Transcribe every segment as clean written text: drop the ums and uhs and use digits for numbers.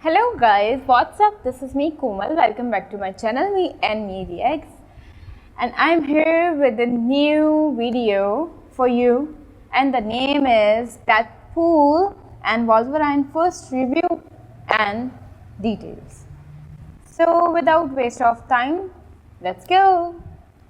Hello guys, what's up? This is me Komal. Welcome back to my channel, Me and MediaX. And I'm here with a new video for you, and the name is Deadpool and Wolverine first review and details. So without waste of time, let's go.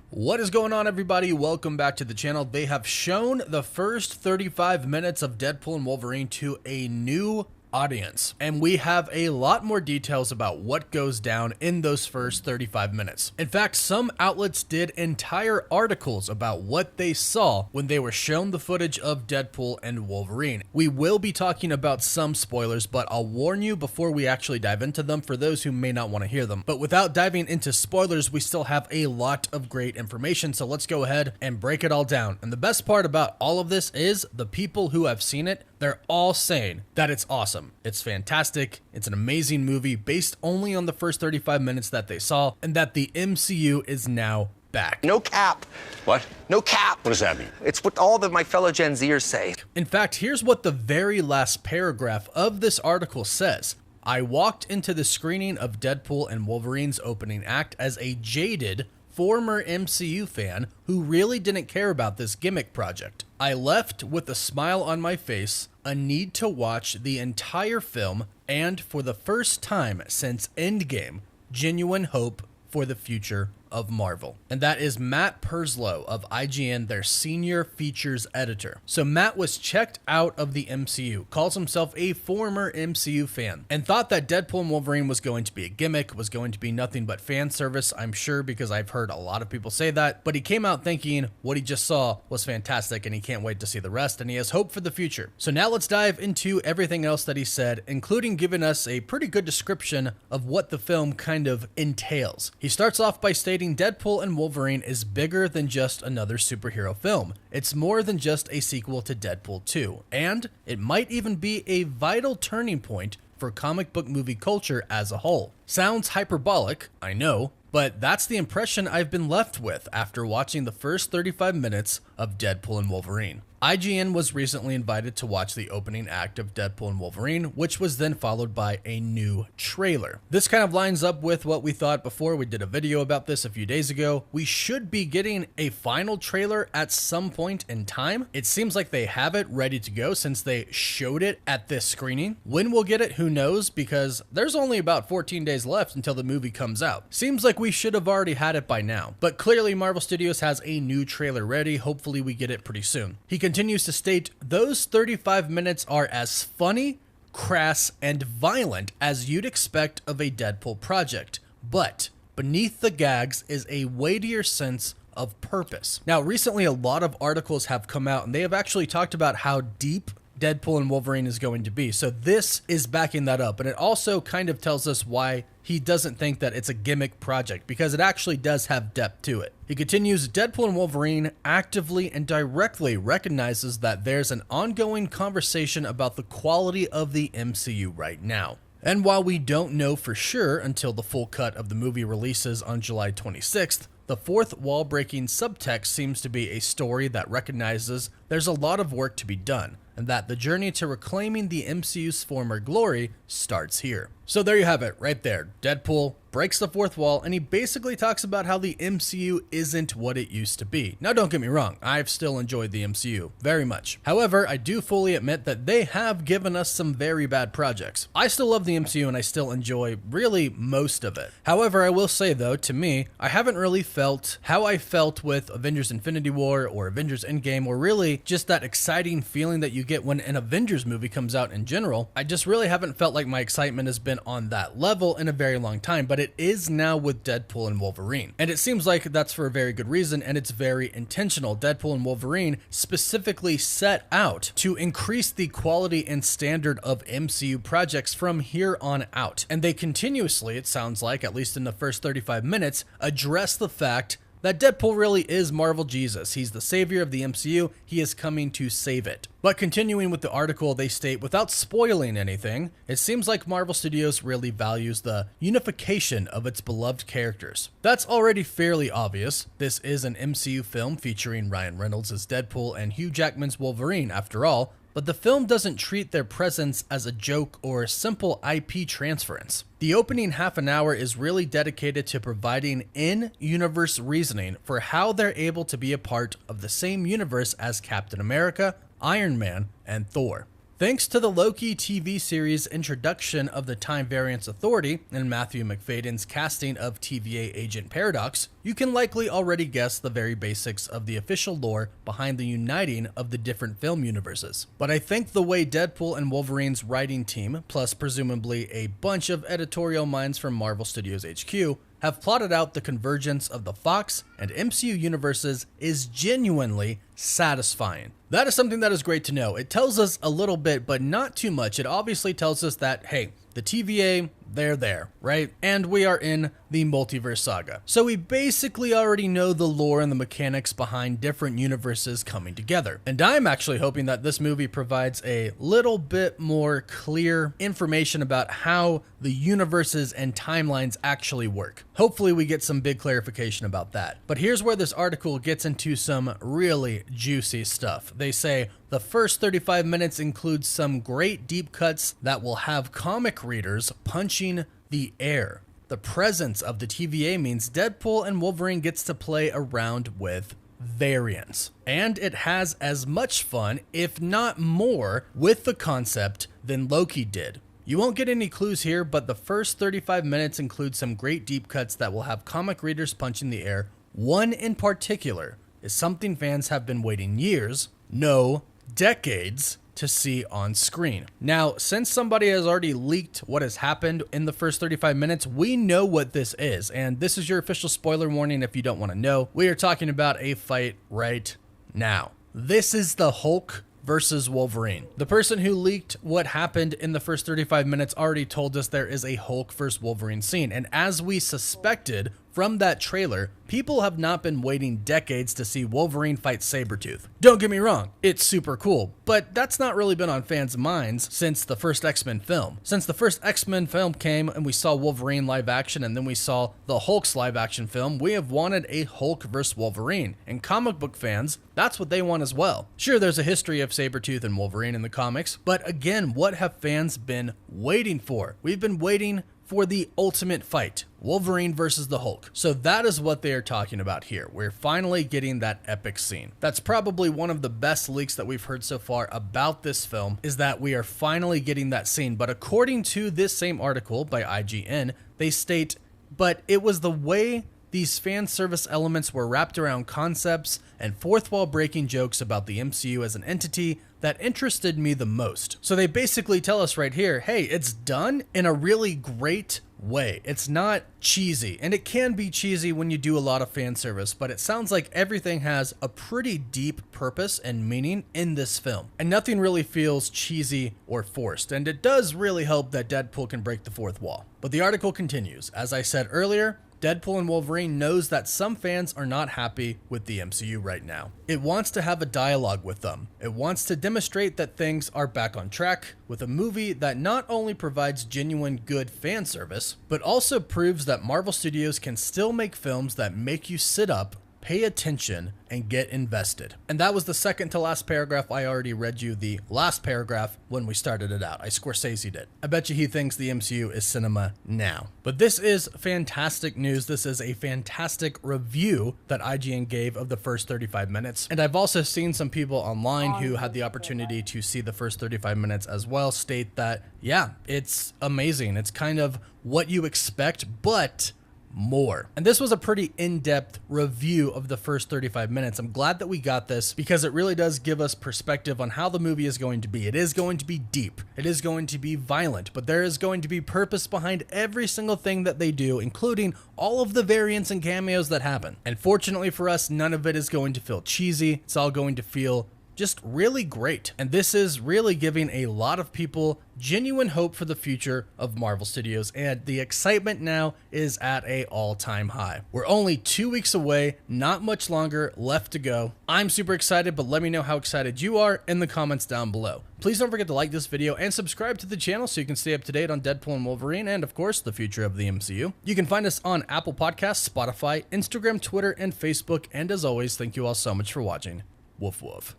What is going on, everybody? Welcome back to the channel. They have shown the first 35 minutes of Deadpool and Wolverine to a new audience, and we have a lot more details about what goes down in those first 35 minutes. In fact, some outlets did entire articles about what they saw when they were shown the footage of Deadpool and Wolverine. We will be talking about some spoilers, but I'll warn you before we actually dive into them for those who may not want to hear them. But without diving into spoilers, we still have a lot of great information, so let's go ahead and break it all down. And the best part about all of this is the people who have seen it, they're all saying that it's awesome. It's fantastic. It's an amazing movie based only on the first 35 minutes that they saw, and that the MCU is now back. No cap. What? No cap. What does that mean? It's what all of my fellow Gen Zers say. In fact, here's what the very last paragraph of this article says. I walked into the screening of Deadpool and Wolverine's opening act as a jaded former MCU fan who really didn't care about this gimmick project. I left with a smile on my face, a need to watch the entire film, and for the first time since Endgame, genuine hope for the future of Marvel. And that is Matt Purslow of IGN, their senior features editor. So Matt was checked out of the MCU, calls himself a former MCU fan, and thought that Deadpool and Wolverine was going to be a gimmick, was going to be nothing but fan service, I'm sure, because I've heard a lot of people say that. But he came out thinking what he just saw was fantastic, and he can't wait to see the rest, and he has hope for the future. So now let's dive into everything else that he said, including giving us a pretty good description of what the film kind of entails. He starts off by stating Deadpool and Wolverine is bigger than just another superhero film. It's more than just a sequel to Deadpool 2, and it might even be a vital turning point for comic book movie culture as a whole. Sounds hyperbolic, I know, but that's the impression I've been left with after watching the first 35 minutes of Deadpool and Wolverine. IGN was recently invited to watch the opening act of Deadpool and Wolverine, which was then followed by a new trailer. This kind of lines up with what we thought before. We did a video about this a few days ago. We should be getting a final trailer at some point in time. It seems like they have it ready to go since they showed it at this screening. When we'll get it, who knows, because there's only about 14 days left until the movie comes out. Seems like we should have already had it by now, but clearly Marvel Studios has a new trailer ready. Hopefully we get it pretty soon. He continues to state, those 35 minutes are as funny, crass, and violent as you'd expect of a Deadpool project, but beneath the gags is a weightier sense of purpose. Now, recently a lot of articles have come out and they have actually talked about how deep Deadpool and Wolverine is going to be. So this is backing that up, and it also kind of tells us why he doesn't think that it's a gimmick project, because it actually does have depth to it. He continues, Deadpool and Wolverine actively and directly recognizes that there's an ongoing conversation about the quality of the MCU right now. And while we don't know for sure until the full cut of the movie releases on July 26th, the fourth wall-breaking subtext seems to be a story that recognizes there's a lot of work to be done, and that the journey to reclaiming the MCU's former glory starts here. So there you have it, right there. Deadpool breaks the fourth wall, and he basically talks about how the MCU isn't what it used to be. Now, don't get me wrong, I've still enjoyed the MCU very much. However, I do fully admit that they have given us some very bad projects. I still love the MCU, and I still enjoy really most of it. However, I will say though, to me, I haven't really felt how I felt with Avengers Infinity War or Avengers Endgame, or really just that exciting feeling that you get when an Avengers movie comes out in general. I just really haven't felt like my excitement has been on that level in a very long time, but it is now with Deadpool and Wolverine. And it seems like that's for a very good reason, and it's very intentional. Deadpool and Wolverine specifically set out to increase the quality and standard of MCU projects from here on out. And they continuously, it sounds like, at least in the first 35 minutes, address the fact that Deadpool really is Marvel Jesus. He's the savior of the MCU. He is coming to save it. But continuing with the article, they state, without spoiling anything, it seems like Marvel Studios really values the unification of its beloved characters. That's already fairly obvious. This is an MCU film featuring Ryan Reynolds as Deadpool and Hugh Jackman's Wolverine, after all, but the film doesn't treat their presence as a joke or simple IP transference. The opening half an hour is really dedicated to providing in-universe reasoning for how they're able to be a part of the same universe as Captain America, Iron Man, and Thor. Thanks to the Loki TV series' introduction of the Time Variance Authority and Matthew McFadden's casting of TVA Agent Paradox, you can likely already guess the very basics of the official lore behind the uniting of the different film universes. But I think the way Deadpool and Wolverine's writing team, plus presumably a bunch of editorial minds from Marvel Studios HQ, have plotted out the convergence of the Fox and MCU universes is genuinely satisfying. That is something that is great to know. It tells us a little bit, but not too much. It obviously tells us that, hey, the TVA, they're there, right? And we are in the multiverse saga. So we basically already know the lore and the mechanics behind different universes coming together. And I'm actually hoping that this movie provides a little bit more clear information about how the universes and timelines actually work. Hopefully we get some big clarification about that. But here's where this article gets into some really juicy stuff. They say, the first 35 minutes includes some great deep cuts that will have comic readers punching the air. The presence of the TVA means Deadpool and Wolverine gets to play around with variants. And it has as much fun, if not more, with the concept than Loki did. You won't get any clues here, but the first 35 minutes include some great deep cuts that will have comic readers punching the air. One in particular is something fans have been waiting years, no, decades, to see on screen. Now, since somebody has already leaked what has happened in the first 35 minutes, we know what this is, and this is your official spoiler warning if you don't want to know. We are talking about a fight right now. This is the Hulk versus Wolverine. The person who leaked what happened in the first 35 minutes already told us there is a Hulk versus Wolverine scene, and as we suspected from that trailer, people have not been waiting decades to see Wolverine fight Sabretooth. Don't get me wrong, it's super cool, but that's not really been on fans' minds since the first X-Men film. Since the first X-Men film came and we saw Wolverine live action and then we saw the Hulk's live action film, we have wanted a Hulk versus Wolverine. And comic book fans, that's what they want as well. Sure, there's a history of Sabretooth and Wolverine in the comics, but again, what have fans been waiting for? We've been waiting for the ultimate fight, Wolverine versus the Hulk. So that is what they are talking about here. We're finally getting that epic scene. That's probably one of the best leaks that we've heard so far about this film, is that we are finally getting that scene. But according to this same article by IGN, they state, but it was the way these fan service elements were wrapped around concepts and fourth wall breaking jokes about the MCU as an entity that interested me the most. So they basically tell us right here, hey, it's done in a really great way. It's not cheesy, and it can be cheesy when you do a lot of fan service, but it sounds like everything has a pretty deep purpose and meaning in this film, and nothing really feels cheesy or forced, and it does really help that Deadpool can break the fourth wall. But the article continues. As I said earlier, Deadpool and Wolverine knows that some fans are not happy with the MCU right now. It wants to have a dialogue with them. It wants to demonstrate that things are back on track with a movie that not only provides genuine good fan service, but also proves that Marvel Studios can still make films that make you sit up, pay attention, and get invested. And that was the second to last paragraph. I already read you the last paragraph when we started it out. I Scorsese did. I bet you he thinks the MCU is cinema now. But this is fantastic news. This is a fantastic review that IGN gave of the first 35 minutes. And I've also seen some people online who had the opportunity to see the first 35 minutes as well state that, yeah, it's amazing. It's kind of what you expect, but more. And this was a pretty in-depth review of the first 35 minutes. I'm glad that we got this because it really does give us perspective on how the movie is going to be. It is going to be deep. It is going to be violent, but there is going to be purpose behind every single thing that they do, including all of the variants and cameos that happen. And fortunately for us, none of it is going to feel cheesy. It's all going to feel just really great. And this is really giving a lot of people genuine hope for the future of Marvel Studios, and the excitement now is at an all-time high. We're only 2 weeks away, not much longer left to go. I'm super excited, but let me know how excited you are in the comments down below. Please don't forget to like this video and subscribe to the channel so you can stay up to date on Deadpool and Wolverine and, of course, the future of the MCU. You can find us on Apple Podcasts, Spotify, Instagram, Twitter, and Facebook. And as always, thank you all so much for watching. Woof woof.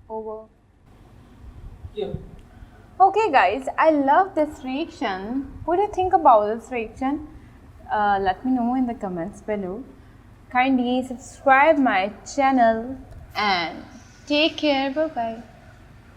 Over. Okay guys, I love this reaction. What do you think about this reaction? Let me know in the comments below. Kindly subscribe my channel and take care. Bye bye.